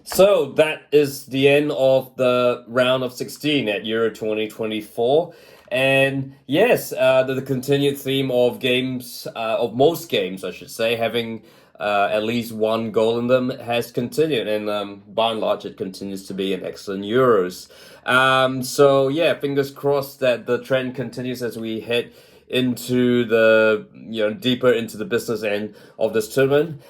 So that is the end of the round of 16 at Euro 2024. And yes, the continued theme of games, of most games, I should say, having at least one goal in them has continued. And by and large, it continues to be an excellent Euros. So yeah, fingers crossed that the trend continues as we head into the, deeper into the business end of this tournament.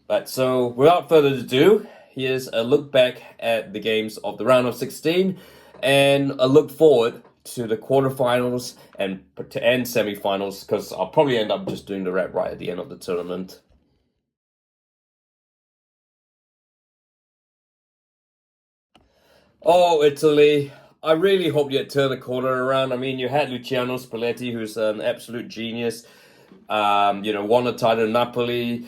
But so, without further ado, here's a look back at the games of the round of 16 and a look forward to the quarterfinals and semifinals, because I'll probably end up just doing the wrap right at the end of the tournament. Oh, Italy. I really hope you turn the corner around. I mean, you had Luciano Spalletti, who's an absolute genius. Won a title in Napoli,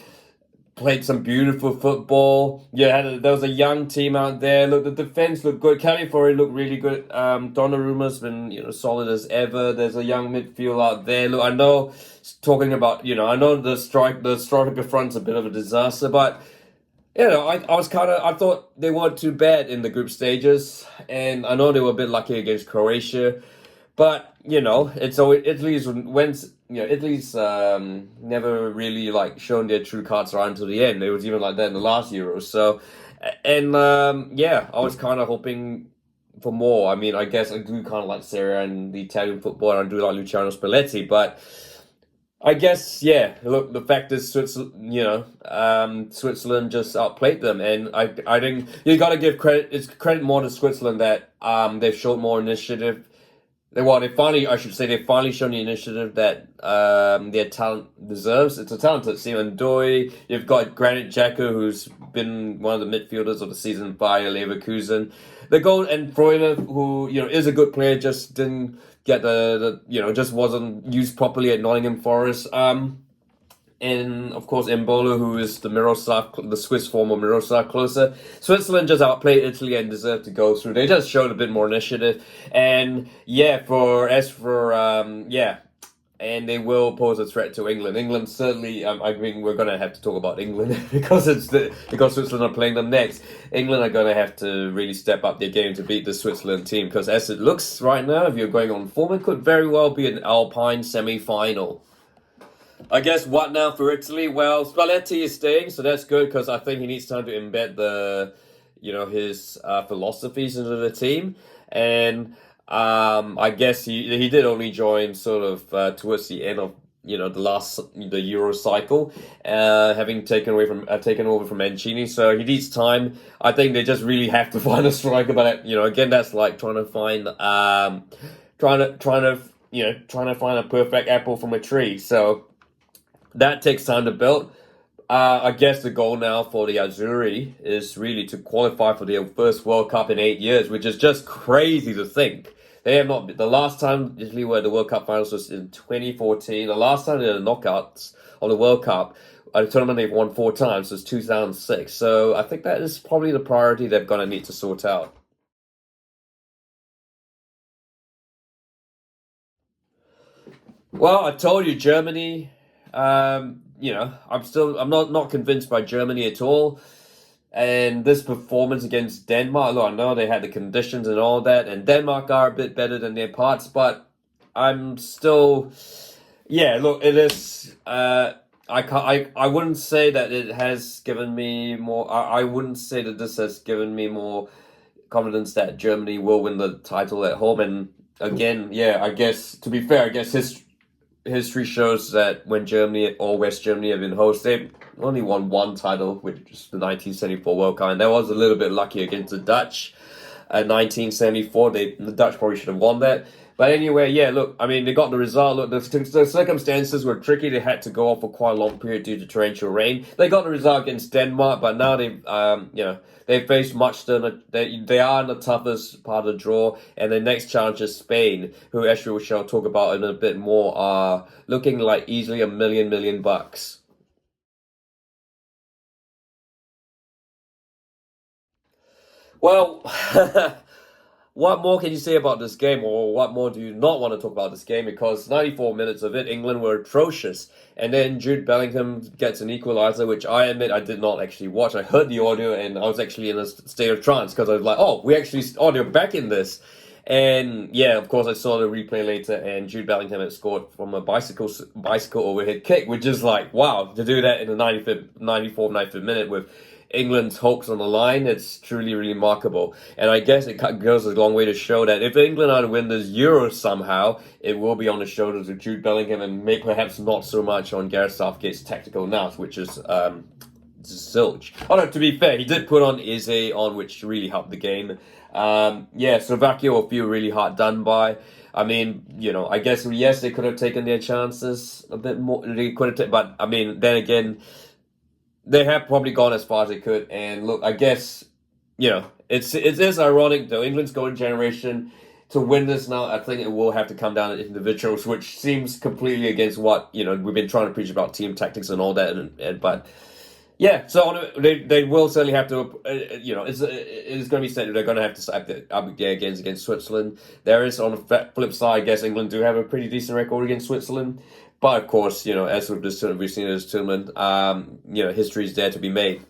played some beautiful football. Yeah, there was a young team out there. Look, the defense looked good. California looked really good. Donnarumma's been solid as ever. There's a young midfield out there. Look, I know talking about I know the striker front's a bit of a disaster, but I thought they weren't too bad in the group stages, and I know they were a bit lucky against Croatia. But it's always Italy's never really like shown their true cards right until the end. It was even like that in the last Euros. So, and I was kind of hoping for more. I mean, I guess I do kind of like Serie A and the Italian football, and I do like Luciano Spalletti, but I guess, yeah. Look, the fact is, Switzerland just outplayed them, and I think you got to give credit. It's credit more to Switzerland that they've shown more initiative. I should say, they've finally shown the initiative that their talent deserves. It's a talented team. And Doi, you've got Granit Xhaka, who's been one of the midfielders of the season by Leverkusen. The goal, and Freuler, who is a good player, just didn't get just wasn't used properly at Nottingham Forest. And of course Embolo, who is the Swiss former Miroslav closer. Switzerland just outplayed Italy and deserved to go through. They just showed a bit more initiative, and and they will pose a threat to England. England certainly. I mean, we're gonna have to talk about England because because Switzerland are playing them next. England are gonna have to really step up their game to beat the Switzerland team, because as it looks right now, if you're going on form, it could very well be an Alpine semi-final. I guess what now for Italy? Well, Spalletti is staying, so that's good, because I think he needs time to embed his philosophies into the team, and I guess he did only join sort of towards the end of the Euro cycle, having taken over from Mancini, so he needs time. I think they just really have to find a striker, but again, that's like trying to find trying to find a perfect apple from a tree. So that takes time to build. I guess the goal now for the Azzurri is really to qualify for their first World Cup in 8 years, which is just crazy to think. They have not. The last time Italy were at the World Cup finals was in 2014. The last time they had the knockouts of the World Cup, a tournament they've won 4 times, was 2006. So I think that is probably the priority they're going to need to sort out. Well, I told you, Germany. I'm not convinced by Germany at all. And this performance against Denmark, look, I know they had the conditions and all that, and Denmark are a bit better than their parts, but I'm still, yeah. Look, it is. I can't. I wouldn't say that it has given me more. I wouldn't say that this has given me more confidence that Germany will win the title at home. And again, yeah, I guess to be fair, I guess history shows that when Germany or West Germany have been hosts, they've only won one title, which is the 1974 World Cup, and that was a little bit lucky against the Dutch. 1974, the Dutch probably should have won that. But anyway, yeah, look, I mean, they got the result. Look, the circumstances were tricky. They had to go off for quite a long period due to torrential rain. They got the result against Denmark, but now they faced they are in the toughest part of the draw, and the next challenge is Spain, who actually we shall talk about in a bit more, are looking like easily a million bucks. Well, what more can you say about this game, or what more do you not want to talk about this game? Because 94 minutes of it, England were atrocious. And then Jude Bellingham gets an equalizer, which I admit I did not actually watch. I heard the audio and I was actually in a state of trance because I was like, oh, we actually audio back in this. And yeah, of course, I saw the replay later, and Jude Bellingham had scored from a bicycle overhead kick, which is like, wow, to do that in the 94th, 95th minute with England's hopes on the line, it's truly remarkable. And I guess it goes a long way to show that if England are to win this Euro somehow, it will be on the shoulders of Jude Bellingham and maybe perhaps not so much on Gareth Southgate's tactical nous, which is zilch. Oh no, to be fair, he did put on Eze on, which really helped the game. Yeah, Slovakia will feel really hard done by. I mean, I guess, yes, they could have taken their chances a bit more. They could have, but I mean, then again, they have probably gone as far as they could. And look, I guess, it is ironic though. England's golden generation to win this now. I think it will have to come down to individuals, which seems completely against what we've been trying to preach about team tactics and all that. But yeah, so they will certainly have to, it's going to be said that they're going to have to up their games against Switzerland. There is, on the flip side, I guess England do have a pretty decent record against Switzerland. But of course, as with this tournament, we've seen this tournament, history is there to be made.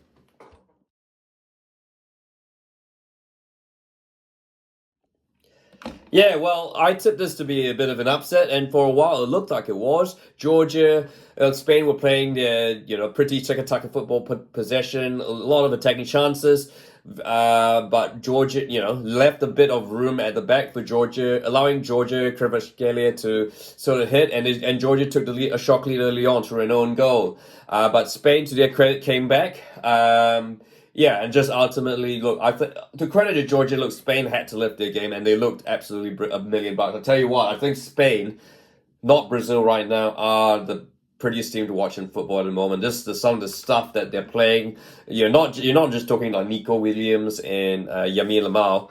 Yeah, well, I tipped this to be a bit of an upset, and for a while it looked like it was. Georgia, Spain were playing their, pretty tiki-taka football possession, a lot of attacking chances, but Georgia, left a bit of room at the back for Georgia, allowing Georgia Kvaratskhelia to sort of hit, and Georgia took a shock lead early on through an own goal. But Spain, to their credit, came back. Yeah, and just ultimately, look, to credit to Georgia, look, Spain had to lift their game, and they looked absolutely a million bucks. I tell you what, I think Spain, not Brazil right now, are the prettiest team to watch in football at the moment. Just some of the stuff that they're playing. You're not just talking like Nico Williams and Yamil Lamau,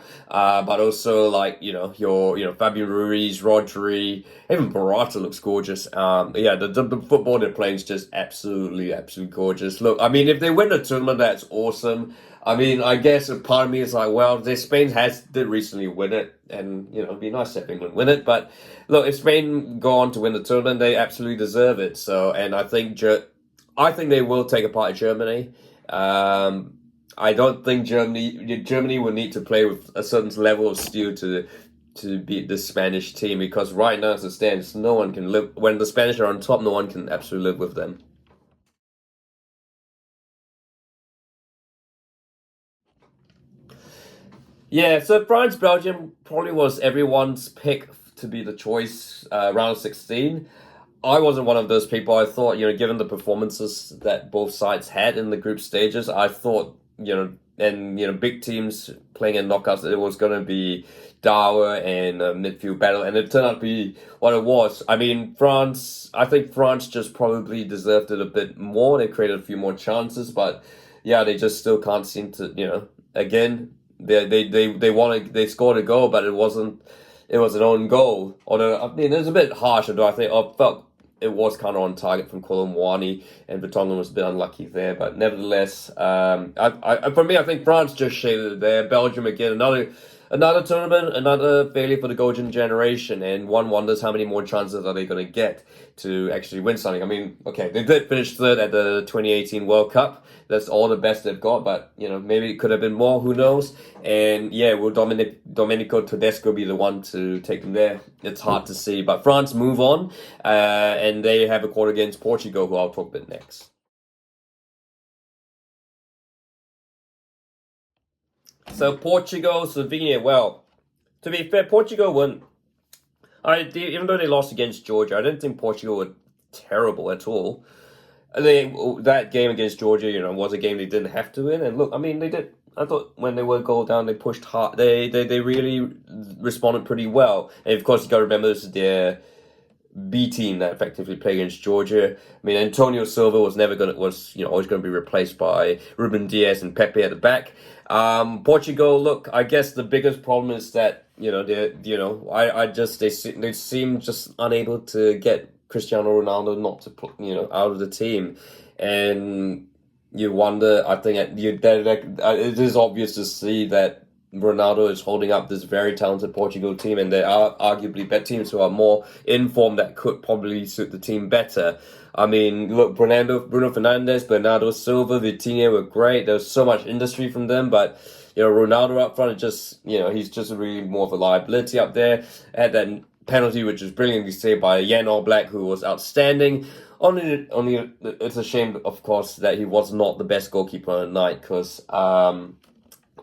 but also like your Fabian Ruiz, Rodri, even Barata looks gorgeous. Yeah, the football they're playing is just absolutely gorgeous. Look, I mean, if they win the tournament, that's awesome. I mean, I guess a part of me is like, well, Spain did recently win it, and it'd be nice to have England win it. But look, if Spain go on to win the tournament, they absolutely deserve it. So, and I think they will take apart Germany. I don't think Germany will need to play with a certain level of steel to beat the Spanish team, because right now as it stands, no one can live when the Spanish are on top. No one can absolutely live with them. Yeah, so France Belgium probably was everyone's pick to be the choice round 16. I wasn't one of those people. I thought, given the performances that both sides had in the group stages, I thought, and big teams playing in knockouts, it was going to be dour and a midfield battle, and it turned out to be what it was. I mean, I think France just probably deserved it a bit more. They created a few more chances, but yeah, they just still can't seem to, again, they scored a goal, but it wasn't. It was an own goal. Although I mean, it was a bit harsh. Although I felt it was kind of on target from Colomwani, and Vertonghen was a bit unlucky there. But nevertheless, for me, I think France just shaded it there. Belgium again, another tournament, another failure for the golden generation, and one wonders how many more chances are they going to get to actually win something. I mean, okay, they did finish third at the 2018 World Cup. That's all the best they've got, but maybe it could have been more. Who knows? And yeah, will Domenico Tedesco be the one to take them there? It's hard to see, but France move on, and they have a quarter against Portugal, who I'll talk about next. So Portugal, Slovenia. Well, to be fair, Portugal won. Even though they lost against Georgia, I didn't think Portugal were terrible at all. That game against Georgia, was a game they didn't have to win. And look, I mean, they did. I thought when they were goal down, they pushed hard. They really responded pretty well. And of course, you got to remember this is their B team that effectively played against Georgia. I mean, Antonio Silva was always going to be replaced by Ruben Diaz and Pepe at the back. Portugal, look, I guess the biggest problem is that they seem just unable to get Cristiano Ronaldo not to put out of the team, and you wonder. I think it is obvious to see that Ronaldo is holding up this very talented Portugal team, and there are arguably better teams who are more in form that could probably suit the team better. I mean, look, Bruno Fernandes, Bernardo Silva, Vitinha were great. There was so much industry from them, but Ronaldo up front, he's just really more of a liability up there. Had that penalty, which was brilliantly saved by Jan Oblak, who was outstanding. Only, it's a shame, of course, that he was not the best goalkeeper on the night, because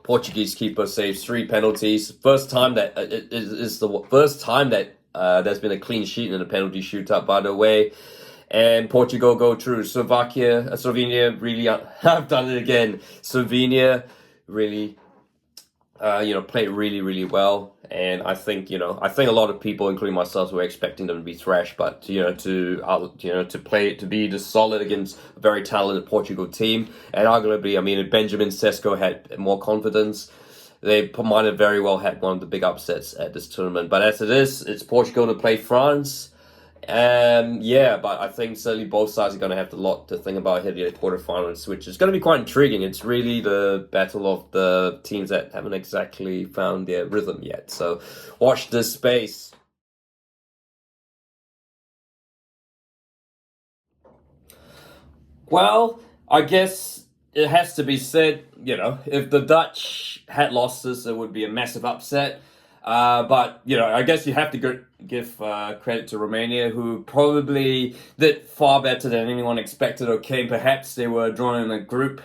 Portuguese keeper saves 3 penalties. First time that it is the first time that there's been a clean sheet in a penalty shootout, by the way. And Portugal go through. Slovenia really have done it again. Slovenia really, played really, really well. And I think a lot of people, including myself, were expecting them to be thrashed, but to be this solid against a very talented Portugal team, and arguably, I mean, if Benjamin Sesko had more confidence, they might have very well had one of the big upsets at this tournament. But as it is, it's Portugal to play France. But I think certainly both sides are going to have a lot to think about here at the quarterfinals, which is going to be quite intriguing. It's really the battle of the teams that haven't exactly found their rhythm yet. So watch this space. Well, I guess it has to be said, if the Dutch had lost this, it would be a massive upset. But I guess you have to give credit to Romania, who probably did far better than anyone expected. Okay, perhaps they were drawn in a group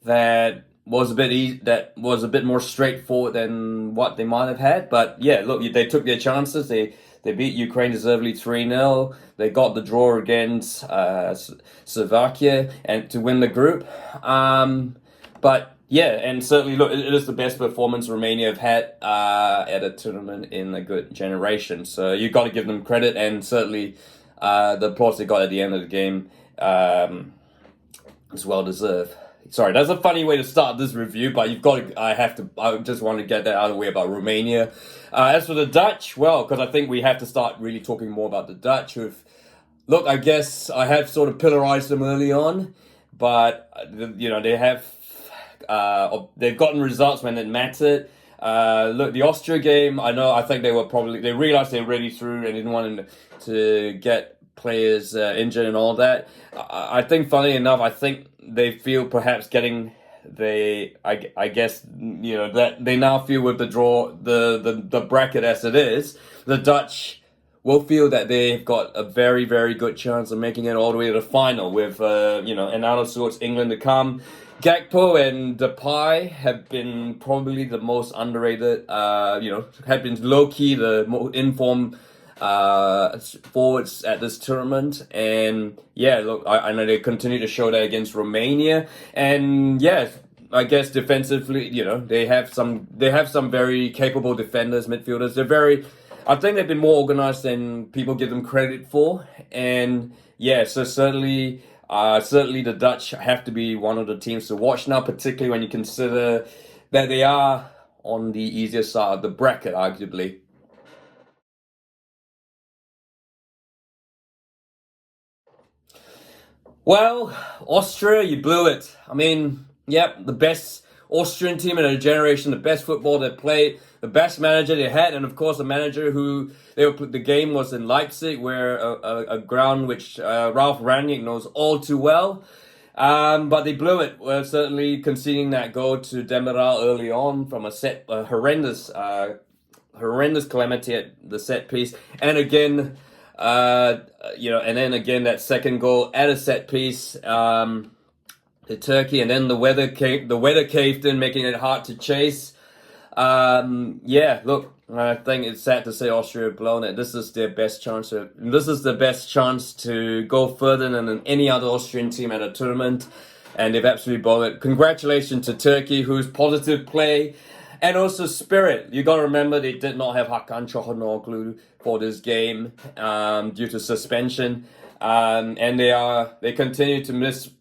that was a bit more straightforward than what they might have had. But yeah, look, they took their chances. They beat Ukraine deservedly 3-0. They got the draw against Slovakia and to win the group. But yeah, and certainly, look, it is the best performance Romania have had at a tournament in a good generation. So you've got to give them credit, and certainly the applause they got at the end of the game is well deserved. Sorry, that's a funny way to start this review, but I just want to get that out of the way about Romania. As for the Dutch, well, because I think we have to start really talking more about the Dutch. Look, I guess I have sort of pillarized them early on, but they've gotten results when it mattered. Look, the Austria game, I think they realized they were ready through and didn't want to get players injured and all that. I think, funnily enough, they feel perhaps that they now feel with the draw, the bracket as it is, the Dutch will feel that they've got a very, very good chance of making it all the way to the final with, and out of sorts, England to come. Gakpo and Depay have been probably the most underrated, have been low-key the most informed forwards at this tournament. And yeah, look, I know they continue to show that against Romania. And yeah, I guess defensively, they have some very capable defenders, midfielders. I think they've been more organized than people give them credit for. And yeah, so certainly the Dutch have to be one of the teams to watch now, particularly when you consider that they are on the easier side of the bracket, arguably. Well, Austria, you blew it. I mean, yep, the best Austrian team in a generation, the best football they played, the best manager they had, and of course, a manager who the game was in Leipzig, where a ground which Ralf Rangnick knows all too well. But they blew it. Well, certainly conceding that goal to Demiral early on from a horrendous calamity at the set piece, and again. And then again that second goal at a set piece to Turkey, and then the weather caved in, making it hard to chase. Look, I think it's sad to say Austria have blown it. This is their best chance. This is the best chance to go further than any other Austrian team at a tournament, and they've absolutely blown it. Congratulations to Turkey, whose positive play and also spirit. You got to remember they did not have Hakan Çalhanoğlu for this game due to suspension, and they continue to miss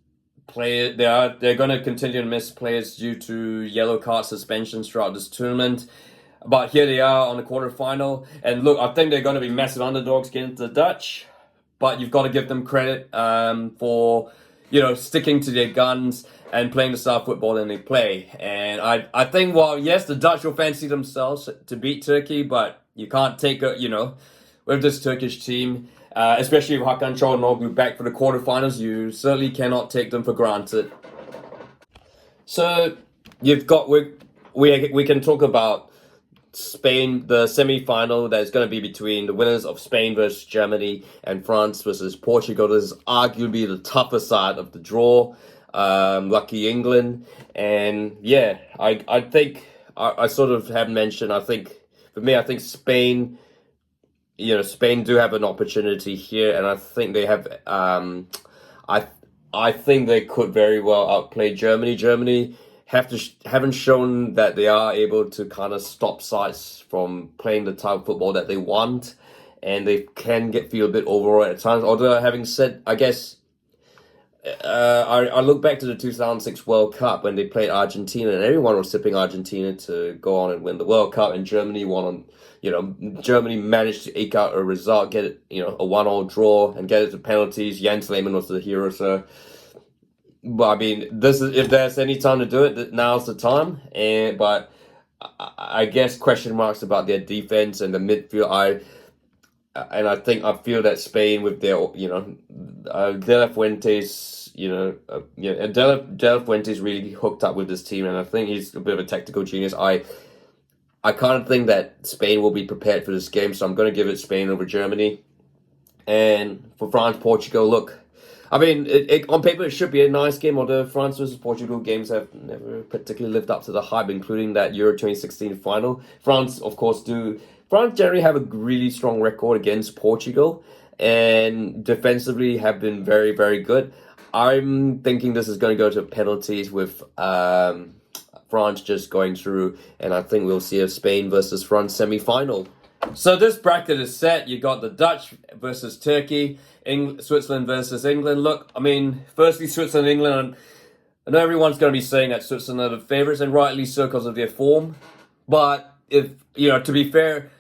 players. They're going to continue to miss players due to yellow card suspensions throughout this tournament. But here they are on the quarterfinal, and look, I think they're going to be massive underdogs against the Dutch. But you've got to give them credit for sticking to their guns and playing the style of football that they play. And I think, well, yes, the Dutch will fancy themselves to beat Turkey, but you can't take with this Turkish team, especially with Hakan Çalhanoğlu back for the quarterfinals, you certainly cannot take them for granted. So you've got we can talk about Spain, the semi-final that's going to be between the winners of Spain versus Germany and France versus Portugal. This is arguably the tougher side of the draw. Lucky England, and yeah, I think I sort of have mentioned. I think for me, I think Spain. Spain do have an opportunity here, and I think they have. I I think they could very well outplay Germany. Germany haven't shown that they are able to kind of stop sides from playing the type of football that they want, and they can feel a bit overawed at times. Although having said, I guess I look back to the 2006 World Cup when they played Argentina, and everyone was tipping Argentina to go on and win the World Cup, and Germany won on. Germany managed to eke out a result, get it, a 1-1 draw, and get it to penalties. Jens Lehmann was the hero, so. But I mean, if there's any time to do it, now's the time. But I guess question marks about their defense and the midfield. I feel that Spain with their De La Fuentes, De La Fuentes really hooked up with this team, and I think he's a bit of a tactical genius. I kind of think that Spain will be prepared for this game, so I'm going to give it Spain over Germany. And for France, Portugal, look, I mean, on paper it should be a nice game, although France versus Portugal games have never particularly lived up to the hype, including that Euro 2016 final. France generally have a really strong record against Portugal, and defensively have been very, very good. I'm thinking this is going to go to penalties with France just going through, and I think we'll see a Spain versus France semi-final. So this bracket is set. You got the Dutch versus Turkey, Switzerland versus England. Look, I mean, firstly, Switzerland, England. I know everyone's going to be saying that Switzerland are the favourites, and rightly so because of their form. But if to be fair,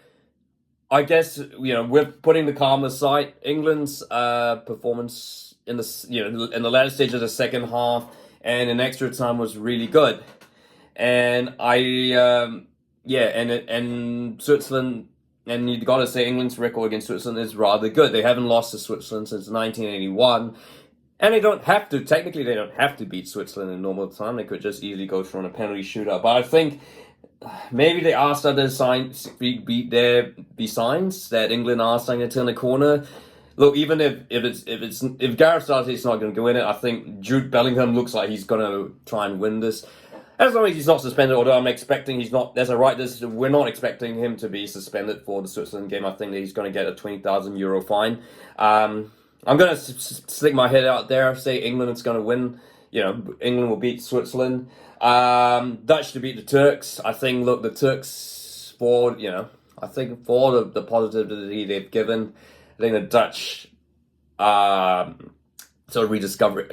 I guess we're putting the calm aside. England's performance in the latter stage of the second half and in extra time was really good, and and Switzerland. And you got to say England's record against Switzerland is rather good. They haven't lost to Switzerland since 1981. And they don't have to. Technically, they don't have to beat Switzerland in normal time. They could just easily go through on a penalty shootout. But I think maybe they are starting to beat their signs that England are starting to turn the corner. Look, even if Gareth Southgate's not going to go in it, I think Jude Bellingham looks like he's going to try and win this. As long as he's not suspended, although I'm expecting he's not. We're not expecting him to be suspended for the Switzerland game. I think that he's going to get a €20,000 fine. I'm going to stick my head out there, say England is going to win. England will beat Switzerland. Dutch to beat the Turks. I think, look, the Turks for the positivity they've given, I think the Dutch sort of rediscover,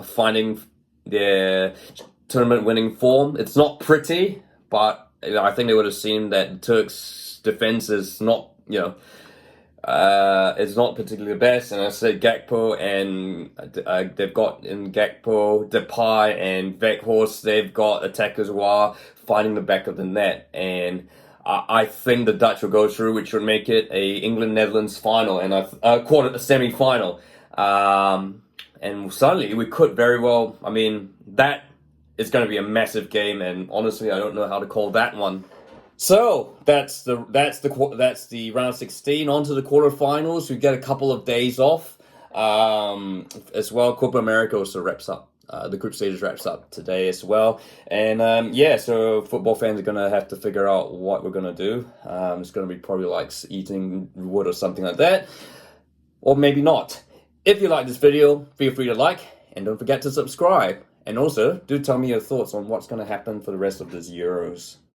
finding their tournament winning form. It's not pretty, but I think they would have seen that the Turks' defense is not, it's not particularly the best. And I said Gakpo, and they've got in Gakpo, Depay, and Weghorst. They've got attackers who are finding the back of the net, and I think the Dutch will go through, which would make it a England-Netherlands final and a semi-final. And suddenly we could very well. I mean, that is going to be a massive game, and honestly, I don't know how to call that one. So that's the round 16. On to the quarterfinals. We get a couple of days off as well. Copa America also wraps up. The group stages wraps up today as well, and so football fans are gonna have to figure out what we're gonna do. It's gonna be probably like eating wood or something like that, or maybe not. If you like this video, feel free to like, and don't forget to subscribe. And also, do tell me your thoughts on what's going to happen for the rest of this Euros.